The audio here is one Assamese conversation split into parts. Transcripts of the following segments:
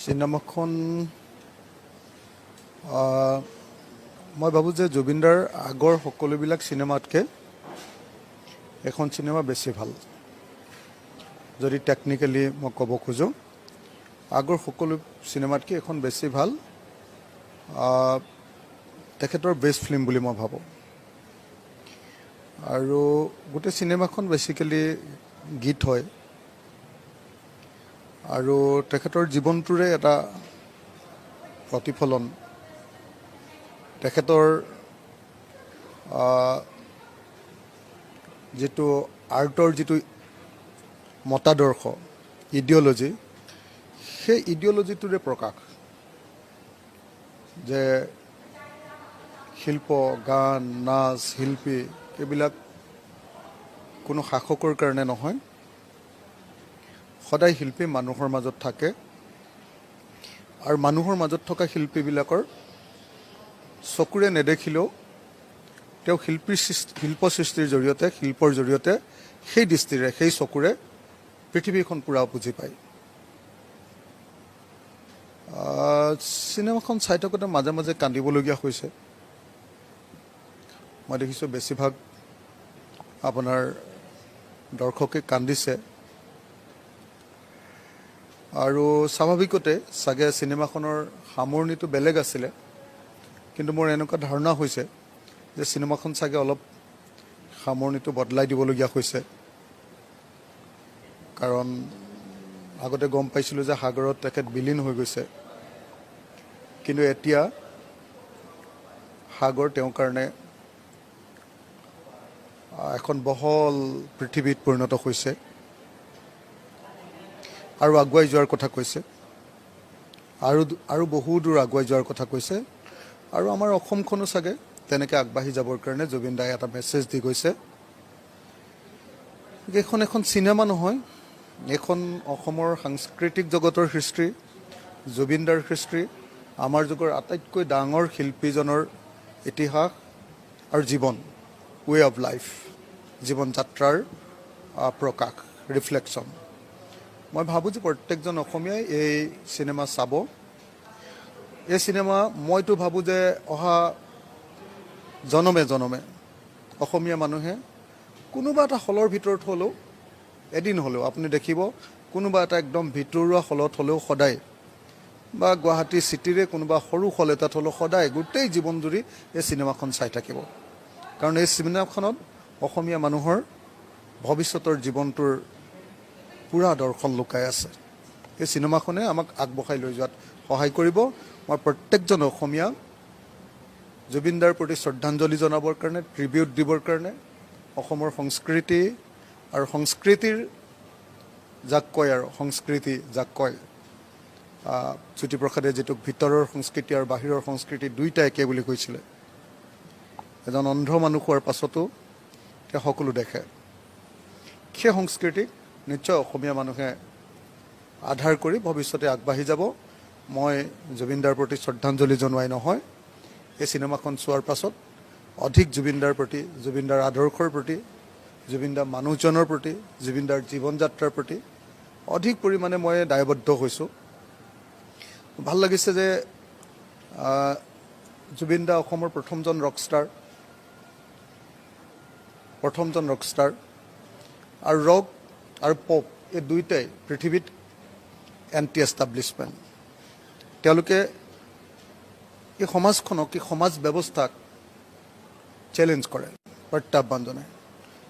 চিনেমাখন মই ভাবোঁ যে জুবিনদাৰ আগৰ সকলোবিলাক চিনেমাতকৈ এখন চিনেমা বেছি ভাল। যদি টেকনিকেলি মই ক'ব খোজোঁ, আগৰ সকলো চিনেমাতকৈ এখন বেছি ভাল। তেখেতৰ বেষ্ট ফিল্ম বুলি মই ভাবোঁ। আৰু গোটেই চিনেমাখন বেছিকেলি গীত হয় আৰু তেখেতৰ জীৱনটোৰে এটা প্ৰতিফলন। তেখেতৰ যিটো আৰ্টৰ যিটো মতাদৰ্শ, ইডিঅ'লজি, সেই ইডিঅ'লজিটোৰে প্ৰকাশ যে শিল্প, গান, নাচ, শিল্পী এইবিলাক কোনো শাসকৰ কাৰণে নহয়। সদায় শিল্পী মানুহৰ মাজত থাকে আৰু মানুহৰ মাজত থকা শিল্পীবিলাকৰ চকুৰে নেদেখিলেও তেওঁ শিল্প সৃষ্টিৰ জৰিয়তে, শিল্পৰ জৰিয়তে সেই দৃষ্টিৰে, সেই চকুৰে পৃথিৱীখন পূৰা বুজি পায়। চিনেমাখন চাই থাকোঁতে মাজে মাজে কান্দিবলগীয়া হৈছে। মই দেখিছোঁ বেছিভাগ আপোনাৰ দৰ্শকে কান্দিছে আৰু স্বাভাৱিকতে চাগে চিনেমাখনৰ সামৰণিটো বেলেগ আছিলে, কিন্তু মোৰ এনেকুৱা ধাৰণা হৈছে যে চিনেমাখন চাগে অলপ সামৰণিটো বদলাই দিবলগীয়া হৈছে। কাৰণ আগতে গম পাইছিলোঁ যে সাগৰত তেখেত বিলীন হৈ গৈছে, কিন্তু এতিয়া সাগৰ তেওঁৰ কাৰণে এখন বহল পৃথিৱীত পৰিণত হৈছে আৰু আগুৱাই যোৱাৰ কথা কৈছে, আৰু বহু দূৰ আগুৱাই যোৱাৰ কথা কৈছে। আৰু আমাৰ অসমখনো চাগে তেনেকৈ আগবাঢ়ি যাবৰ কাৰণে জুবিন দাই এটা মেছেজ দি গৈছে। এইখন এখন চিনেমা নহয়, এইখন অসমৰ সাংস্কৃতিক জগতৰ হিষ্ট্ৰী, জুবিন দাৰ হিষ্ট্ৰী, আমাৰ যুগৰ আটাইতকৈ ডাঙৰ শিল্পীজনৰ ইতিহাস আৰু জীৱন, ৱে অফ লাইফ, জীৱন যাত্ৰাৰ প্ৰকাশ, ৰিফ্লেকশ্যন। মই ভাবোঁ যে প্ৰত্যেকজন অসমীয়াই এই চিনেমা চাব। এই চিনেমা মইতো ভাবোঁ যে অহা জনমে জনমে অসমীয়া মানুহে কোনোবা এটা হলৰ ভিতৰত হ'লেও, এদিন হ'লেও আপুনি দেখিব কোনোবা এটা একদম ভিতৰুৱা হলত হ'লেও সদায়, বা গুৱাহাটী চিটিৰে কোনোবা সৰু হল এটাত হ'লেও সদায় গোটেই জীৱন জুৰি এই চিনেমাখন চাই থাকিব। কাৰণ এই চিনেমাখনত অসমীয়া মানুহৰ ভৱিষ্যতৰ জীৱনটোৰ পূৰা দৰ্শন লুকাই আছে। এই চিনেমাখনে আমাক আগবঢ়াই লৈ যোৱাত সহায় কৰিব। মই প্ৰত্যেকজন অসমীয়াক জুবিন দাৰ প্ৰতি শ্ৰদ্ধাঞ্জলি জনাবৰ কাৰণে, ট্ৰিবিউট দিবৰ কাৰণে, অসমৰ সংস্কৃতি আৰু সংস্কৃতিৰ যাক কয় আৰু সংস্কৃতি যাক কয়, জ্যোতিপ্ৰসাদে যিটো ভিতৰৰ সংস্কৃতি আৰু বাহিৰৰ সংস্কৃতি দুয়োটা একে বুলি কৈছিলে। এজন অন্ধ মানুহ হোৱাৰ পাছতো তেওঁ সকলো দেখে। সেই সংস্কৃতিক নিশ্চয় অসমীয়া মানুহে আধাৰ কৰি ভৱিষ্যতে আগবাঢ়ি যাব। মই জুবিন দাৰ প্ৰতি শ্ৰদ্ধাঞ্জলি জনোৱাই নহয়, এই চিনেমাখন চোৱাৰ পাছত অধিক জুবিন দাৰ প্ৰতি, জুবিন দাৰ আদৰ্শৰ প্ৰতি, জুবিন দাৰ মানুহজনৰ প্ৰতি, জুবিন দাৰ জীৱন যাত্ৰাৰ প্ৰতি অধিক পৰিমাণে মই দায়বদ্ধ হৈছোঁ। ভাল লাগিছে যে জুবিন দা অসমৰ প্ৰথমজন ৰকষ্টাৰ, আৰু ৰক আৰু পপ এই দুয়োটাই পৃথিৱীত এণ্টি এষ্টাব্লিছমেণ্ট। তেওঁলোকে এই সমাজখনক, এই সমাজ ব্যৱস্থাক চেলেঞ্জ কৰে, প্ৰত্যাহ্বান জনায়।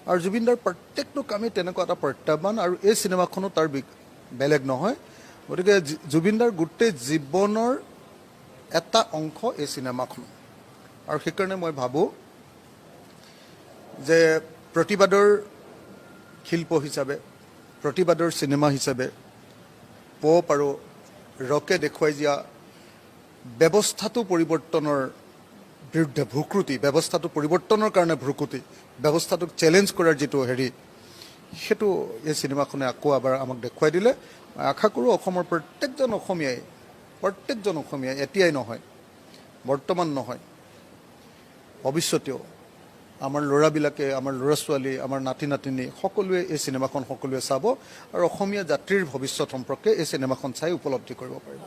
আৰু জুবিন দাৰ প্ৰত্যেকটো কামেই তেনেকুৱা এটা প্ৰত্যাহ্বান, আৰু এই চিনেমাখনো তাৰ বেলেগ নহয়। গতিকে জুবিন দাৰ গোটেই জীৱনৰ এটা অংশ এই চিনেমাখন। আৰু সেইকাৰণে মই ভাবোঁ যে প্ৰতিবাদৰ শিল্প হিচাপে, প্ৰতিবাদৰ চিনেমা হিচাপে পপ আৰু ৰকে দেখুৱাই দিয়া ব্যৱস্থাটো পৰিৱৰ্তনৰ বিৰুদ্ধে ভ্ৰুকুটি, ব্যৱস্থাটো পৰিৱৰ্তনৰ কাৰণে ভ্ৰুকুটি, ব্যৱস্থাটোক চেলেঞ্জ কৰাৰ যিটো সেইটো এই চিনেমাখনে আকৌ এবাৰ আমাক দেখুৱাই দিলে। আশা কৰোঁ অসমৰ প্ৰত্যেকজন অসমীয়াই এতিয়াই নহয়, বৰ্তমান নহয়, ভৱিষ্যতেও আমাৰ ল'ৰাবিলাকে, আমাৰ ল'ৰা ছোৱালী, আমাৰ নাতি নাতিনী সকলোৱে এই চিনেমাখন সকলোৱে চাব আৰু অসমীয়া জাতিৰ ভৱিষ্যত সম্পৰ্কে এই চিনেমাখন চাই উপলব্ধি কৰিব পাৰিব।